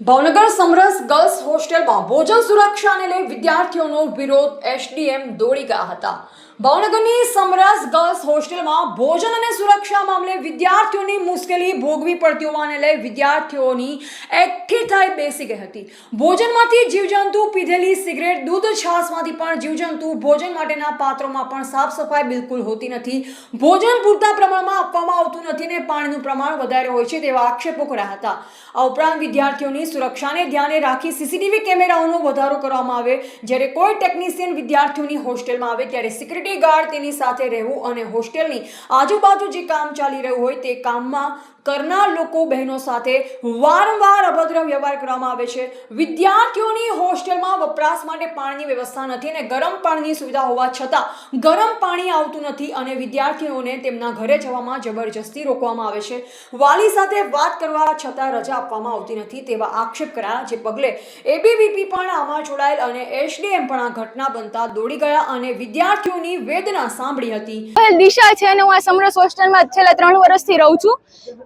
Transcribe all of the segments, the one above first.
ભાવનગર સમરસ girls હોસ્ટેલમાં ભોજન સુરક્ષાને લઈ વિદ્યાર્થીઓનો વિરોધ એસડીએમ દોડી ગયા હતા। ભાવનગરની સમરસ ગર્લ્સ હોસ્ટેલમાં ભોજન અને સુરક્ષા મામલે વિદ્યાર્થીઓની મુશ્કેલી ભોગવી પડતી હોવાને લઈ વિદ્યાર્થીઓની એકઠી થઈ બેસી ગઈ હતી। ભોજનમાંથી જીવજંતુ, પીધેલી સિગરેટ, દૂધ, છાશમાંથી પણ જીવજંતુ, ભોજન માટેના પાત્રોમાં પણ સાફ સફાઈ બિલકુલ હોતી નથી, ભોજન પૂરતા પ્રમાણમાં આપવામાં આવતું નથી ને પાણીનું પ્રમાણ વધારે હોય છે તેવા આક્ષેપો કર્યા હતા। આ ઉપરાંત વિદ્યાર્થીઓની સુરક્ષાને ધ્યાને રાખી સીસીટીવી કેમેરાઓનો વધારો કરવામાં આવે, જ્યારે કોઈ ટેકનિશિયન વિદ્યાર્થીઓની હોસ્ટેલમાં આવે ત્યારે સિક્યુરિટી ગાર્ડ તેની સાથે રહેવું અને હોસ્ટેલની આજુબાજુ જે કામ ચાલી રહ્યું હોય તે કામમાં કરનાર લોકો બહેનો સાથે વારંવાર અભદ્ર વ્યવહાર કરવામાં આવે છે। વિદ્યાર્થીઓની હોસ્ટેલમાં વપરાશ માટે પાણીની વ્યવસ્થા નથી અને ગરમ પાણીની સુવિધા હોવા છતાં ગરમ પાણી આવતું નથી અને વિદ્યાર્થીઓને તેમના ઘરે જવામાં જબરજસ્તી રોકવામાં આવે છે। વાલી સાથે વાત કરવા છતાં રજા આપવામાં આવતી નથી તેવા આક્ષેપ કર્યા, જે પગલે એબીવીપી પણ આમાં જોડાયેલ અને એસડીએમ પણ આ ઘટના બનતા દોડી ગયા અને વિદ્યાર્થીઓની વેદના સાંભળી હતી। દિશા છે અને હું આ સમરસ હોસ્ટેલમાં છેલ્લા 3 વર્ષથી રહું છું।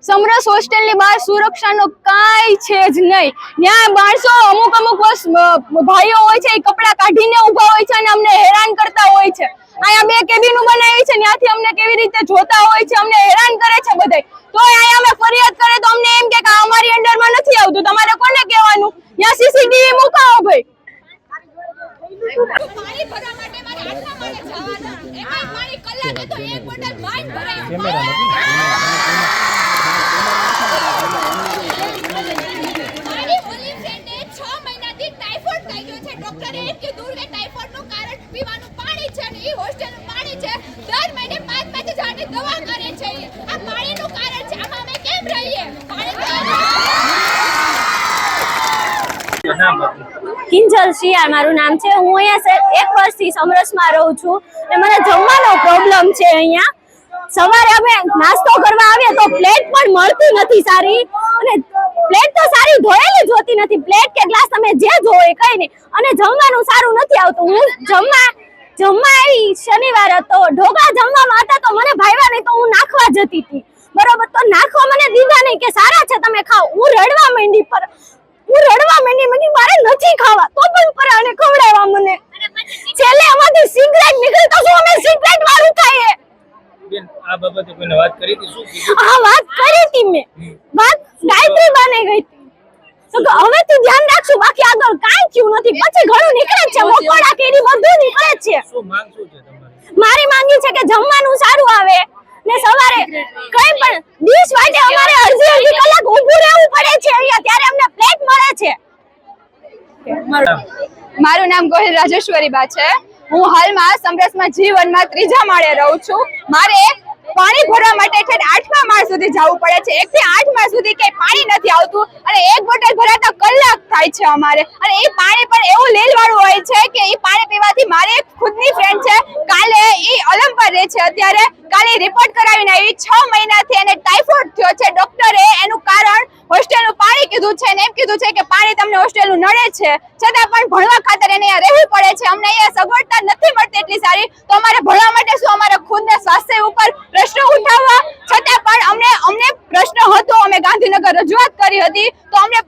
સમરસ હોસ્ટેલની બહાર સુરક્ષાનો કાંઈ છે જ નહીં। ત્યાં માણસો અમુક ભાઈઓ હોય છે, એ કપડાં કાઢીને ઊભા હોય છે અને અમને હેરાન કરતા હોય છે। અહીંયા 2 કેબિનો બનાવી છે, ત્યાંથી અમને કેવી રીતે જોતા હોય છે, અમને હેરાન કરે છે બધાય। તો અહીંયા અમે ફરિયાદ કરે તો અમને એમ કે અમારી અંડરમાં નથી આવતું, તમારે કોને કહેવાનું? ત્યાં સીસીટીવી મુકાવો ભાઈ। પાણી ભરવા માટે મારે આટલા માળે જવાના, એમાં પાણી કલાકે તો એક બોટલ પાણી ભરાય। મારી ઓલી ફ્રેન્ડને 6 મહિનાથી ટાઇફોઇડ થઈ ગયો છે। ડોક્ટરે એમ કીધું કે ટાઇફોઇડનું કારણ પીવાનું પાણી છે અને એ હોસ્ટેલનું પાણી છે। દર મહિને 5-5 હજારની દવા કરે છે। આ પાણીનું કારણ છે, આમાં અમે કેમ રહીએ? કિંજલ શિયાળ મારું નામ છે। હું અહીંયા 1 વર્ષથી સમરસમાં રહું છું અને મને જમવાનો પ્રોબ્લેમ છે। અહીંયા સવારે અમે નાસ્તો કરવા આવીએ તો પ્લેટ પણ મળતી નથી સારી, અને પ્લેટ તો સારી ધોયેલી જ હોતી નથી। પ્લેટ કે ગ્લાસ તમે જે જોવે કઈ નહીં, અને જમવાનું સારું નથી આવતું। હું જમવા આવી શનિવાર હતો, ઢોકળા જમવામાં હતા તો મને ભાવ્યા નહીં તો હું નાખવા જતી હતી, બરોબર? તો નાખવા મને દીધા નહીં કે સારા છે તમે ખાઓ। હું રડવા માંડી, મને મારે નથી ખાવા, તો પણ પરાણે ખવડાવ્યા મને। છેલ્લે આમાંથી સિગરેટ નીકળી તો શું અમે સિગરેટ વાળું ખાઈએ? બેન, આ બાબતે કોઈને વાત કરી હતી? શું કીધું? હા, વાત કરી હતી મેં, વાત ગાયત્રી બાને ગઈ હતી તો હવે તું ધ્યાન રાખશું, બાકી આગળ કાંઈ થયું નથી। પછી ઘણું નીકળે છે, મકોડા કેરી બધું નીકળે છે। શું માંગ શું છે તમારી? મારી માંગી છે કે જમવાનું સારું આવે ને સવારે કઈ પણ ડીશ માટે અમારે અડધી કલાક ઊભું રહેવું પડે છે અહીંયા, ત્યારે અમને પ્લેટ મળે છે। મારું નામ ગોહિલ રાજેશ્વરી બા છે। હું હાલમાં સમરસમાં જીવનમાં 3જા માળે રહું છું। મારે પાણી ભરવા માટે 8મા માળ સુધી જવું પડે છે। 1 થી 8 માળ સુધી કે પાણી નથી આવતું અને એક બોટલ ભરાતા કલાક થાય છે અમારે, અને એ પાણી પણ એવું લીલ વાળું હોય છે કે એ પાણી પીવાથી મારી એક ખુદની ફ્રેન્ડ છે, કાલે એ અલમ પર રહે છે, અત્યારે કાલે રિપોર્ટ કરાવીને આવી। 6 મહિનાથી એને ટાઇફોઇડ થયો છે। ડોક્ટરે એનું કારણ હોસ્ટેલનું પાણી કીધું છે ને એમ કીધું છે કે પાણી તમને હોસ્ટેલનું નડે છે, છતાં પણ ભણવા ખાતર એને અહીંયા રહેવું પડે છે। અમને અહીંયા સગવડતા નથી મળતી એટલી સારી, તો અમારે ભણવા માટે શું અમારે ખુદને સ્વાસ્થ્ય ઉપર પ્રશ્ન ઉઠાવવા છતાં પણ અમને પ્રશ્ન હતો, અમે ગાંધીનગર રજૂઆત કરી હતી તો અમને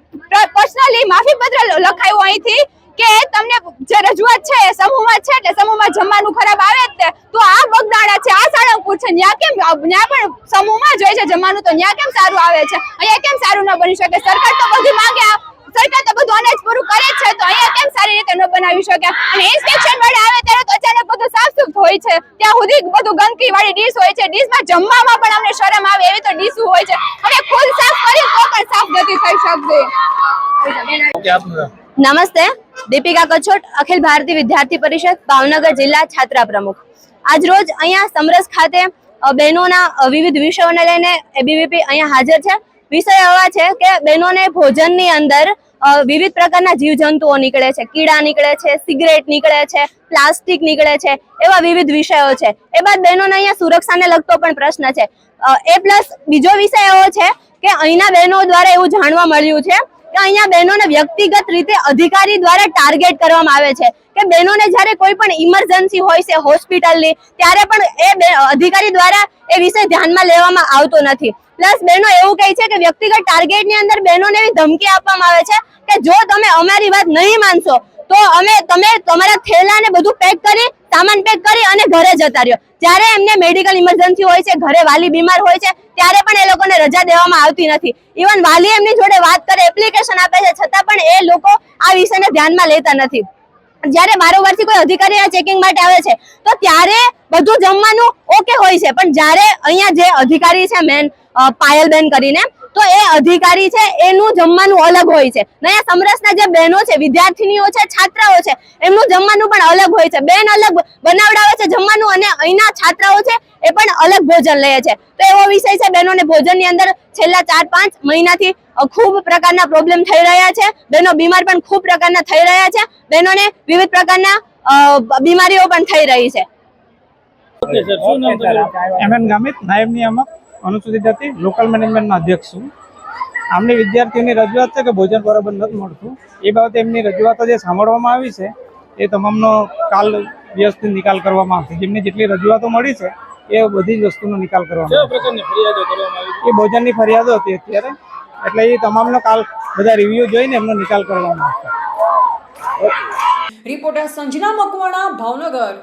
પર્સનલી માફી પત્ર લખાયું અહીંથી કે તમને જે રજૂઆત છે એ સમૂહમાં છે, એટલે સમૂહમાં જમવાનું ખરાબ આવે જ તે, તો આ બગદાણા છે, આ સાળંગપુર છે, ત્યાં પણ સમૂહમાં જ હોય છે જમવાનું, તો ત્યાં કેમ સારું આવે છે? અહીંયા કેમ સારું ન બની શકે? સરકાર તો બધું માંગે, સરકાર તો બધું અનાજ પૂરું કરે છે, તો અહીંયા કેમ સારી રીતે ન બનાવી શકે? અને ઇન્સ્પેક્શન વાળા આવે ત્યારે તો અચાનક બધું સાફ સુફ હોય છે, ત્યાં સુધી બધું ગંદકી વાળી ડીશ હોય છે। ડીશમાં જમવામાં પણ અમને શરમ આવે એવી તો ડીશ હોય છે, અમે ખુદ સાફ કરી તો પણ સાફ નથી થઈ શકતી। નમસ્તે, દીપિકા કચોટ, અખિલ ભારતીય વિદ્યાર્થી પરિષદ ભાવનગર જિલ્લા છાત્રા પ્રમુખ। આજ રોજ અહીંયા સમરસ ખાતે બહેનોના વિવિધ વિષયોને લઈને એબીવીપી અહીંયા હાજર છે। વિષય એવા છે કે બહેનોને ભોજનની અંદર વિવિધ પ્રકારના જીવજંતુઓ નીકળે છે, કીડા નીકળે છે, સિગરેટ નીકળે છે, પ્લાસ્ટિક નીકળે છે, એવા વિવિધ વિષયો છે। એ બાદ બહેનોને અહીંયા સુરક્ષાને લગતો પણ પ્રશ્ન છે। એ પ્લસ બીજો વિષય એવો છે કે અહીંના બહેનો દ્વારા એવું જાણવા મળ્યું છે કે અહીંયા બહેનોને વ્યક્તિગત રીતે અધિકારી દ્વારા ટાર્ગેટ કરવામાં આવે છે કે બહેનોને જ્યારે કોઈ પણ ઇમરજન્સી હોય છે હોસ્પિટલની ત્યારે પણ એ અધિકારી દ્વારા એ વિષય ધ્યાનમાં લેવામાં આવતો નથી. પ્લસ બહેનો એવું કહે છે કે વ્યક્તિગત ટાર્ગેટની અંદર બહેનોને એવી ધમકી આપવામાં આવે છે કે જો તમે અમારી વાત નહીં માનશો તો તમે તમારા થેલાને બધું પેક કરી સામાન પેક કરી અને ઘરે જતા રહ્યો. જ્યારે એમને મેડિકલ ઇમરજન્સી હોય છે, ઘરે વાલી બીમાર હોય છે, ત્યારે પણ એ લોકોને રજા દેવામાં આવતી નથી. ઇવન વાલી એમની જોડે વાત કરે, એપ્લિકેશન આપે છે, છતાં પણ એ લોકો આ વિષયને ધ્યાનમાં લેતા નથી. જ્યારે વારંવારથી કોઈ અધિકારી ચેકિંગ માટે આવે છે તો ત્યારે બધું જમવાનું ઓકે હોય છે, પણ જ્યારે અહીંયા જે અધિકારી છે મેન પાયલબેન કરીને, તો એ અધિકારી છે એનું જમવાનું અલગ હોય છે. અહીંયા સમરસના જે બહેનો છે, વિદ્યાર્થીનીઓ છે, છાત્રાઓ છે, એમનું જમવાનું પણ અલગ હોય છે. બેન અલગ બનાવડાવે છે જમવાનું અને અહીંના છાત્રાઓ છે એ પણ અલગ ભોજન લે છે. તો એવો વિષય છે બહેનોને ભોજનની અંદર છેલ્લા 4-5 મહિનાથી ખૂબ પ્રકારના પ્રોબ્લેમ થઈ રહ્યા છે. બહેનો બીમાર પણ ખૂબ પ્રકારના થઈ રહ્યા છે. બહેનોને વિવિધ પ્રકારના બીમારીઓ પણ થઈ રહી છે. ઓકે સર, શું નામ તમારું? એમએન ગામિત, નાયબ નિયામક અનુસૂચિત જાતિ, લોકલ મેનેજમેન્ટના અધ્યક્ષ છું. આમની વિદ્યાર્થીઓની રજૂઆત છે કે ભોજન બરાબર નથી મળતું. એ બાબતે એમની રજૂઆતો જે સાંભળવામાં આવી છે એ તમામનો કાલ વ્યવસ્થિત નિકાલ કરવામાં આવશે. જેમની જેટલી રજૂઆતો મળી છે એ બધી જ વસ્તુનો નિકાલ કરવામાં કેવા પ્રકારની ફરિયાદો કરવામાં આવી? એ ભોજનની ફરિયાદો હતી અત્યારે, એટલે એ તમામનો કાલ બધા રિવ્યુ જોઈને એમનો નિકાલ કરવામાં આવશે. રિપોર્ટર સંજના મકવાણા, ભાવનગર.